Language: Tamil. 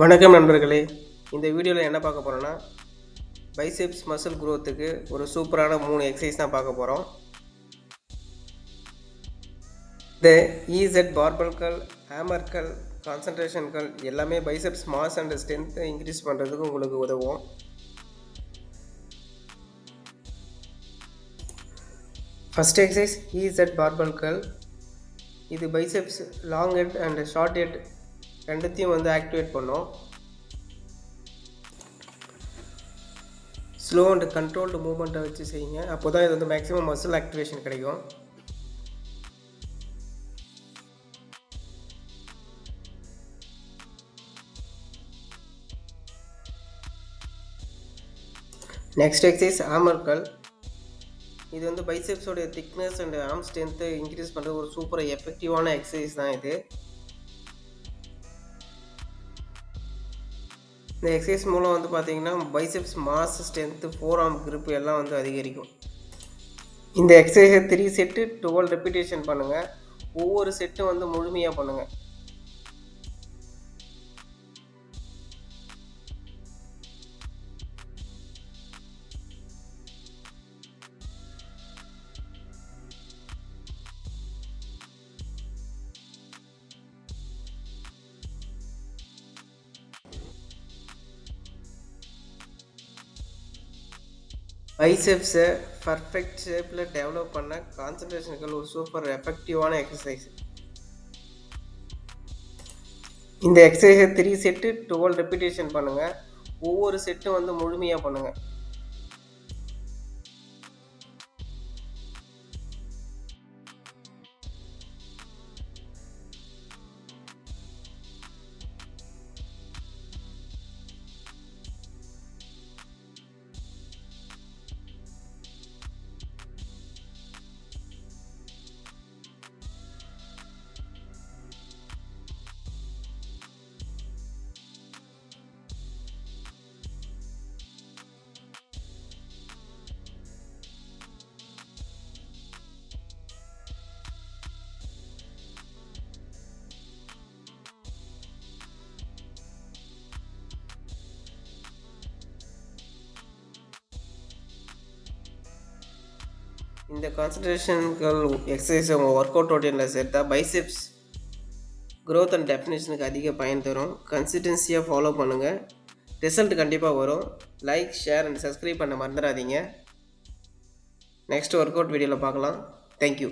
வணக்கம் நண்பர்களே. இந்த வீடியோவில் என்ன பார்க்க போகிறோன்னா பைசெப்ஸ் மசில் க்ரோத்துக்கு ஒரு சூப்பரான 3 எக்ஸசைஸ் தான் பார்க்க போகிறோம். இந்த இசெட் பார்பல்கள், ஹேமர்கள், கான்சன்ட்ரேஷன்கள் எல்லாமே பைசெப்ஸ் மாஸ் அண்ட் ஸ்ட்ரென்த்தை இன்க்ரீஸ் பண்ணுறதுக்கு உங்களுக்கு உதவும். ஃபஸ்ட் எக்ஸசைஸ் இசெட் பார்பல்கள். இது biceps long head and short head ரெண்டுத்தையும் ஆக்டிவேட் பண்ணும். ஸ்லோ அண்ட் கண்ட்ரோல்டு மூவ்மெண்ட்டை வச்சு செய்யுங்க. அப்போ தான் இது மேக்ஸிமம் மசில் ஆக்டிவேஷன் கிடைக்கும். நெக்ஸ்ட் எக்ஸசைஸ் ஹேமர்கள். இது பைசெப்ஸோடைய திக்னஸ் அண்ட் ஆர்ம் ஸ்ட்ரென்த்தை இன்க்ரீஸ் பண்ணுறது ஒரு சூப்பர் எஃபெக்டிவான எக்ஸசைஸ் தான் இது. இந்த எக்ஸசைஸ் மூலம் பார்த்தீங்கன்னா biceps mass strength, four arm grip எல்லாம் அதிகரிக்கும். இந்த எக்ஸசைஸை 3 செட்டு 12 ரெப்பிட்டேஷன் பண்ணுங்கள். ஒவ்வொரு செட்டும் முழுமையாக பண்ணுங்கள். பைசெப்ஸை பர்ஃபெக்ட் ஷேப்பில் டெவலப் பண்ண கான்சன்ட்ரேஷனுக்கு ஒரு சூப்பர் எஃபெக்டிவான எக்ஸசைஸ். இந்த எக்ஸசைஸை 3 செட்டு 12 ரெப்பிட்டேஷன் பண்ணுங்கள். ஒவ்வொரு செட்டும் முழுமையாக பண்ணுங்கள். இந்த கான்சன்ட்ரேஷன்கள் எக்ஸசைஸ் உங்கள் ஒர்க் அவுட் ரொட்டீனில் சேர்த்தா பைசெப்ஸ் க்ரோத் அண்ட் டெஃபினேஷனுக்கு அதிக பயன் தரும். கன்சிஸ்டன்சியாக ஃபாலோ பண்ணுங்கள். ரிசல்ட் கண்டிப்பாக வரும். லைக், ஷேர் அண்ட் சப்ஸ்கிரைப் பண்ண மறந்துடாதீங்க. நெக்ஸ்ட் ஒர்க் அவுட் வீடியோவில் பார்க்கலாம். தேங்க்யூ.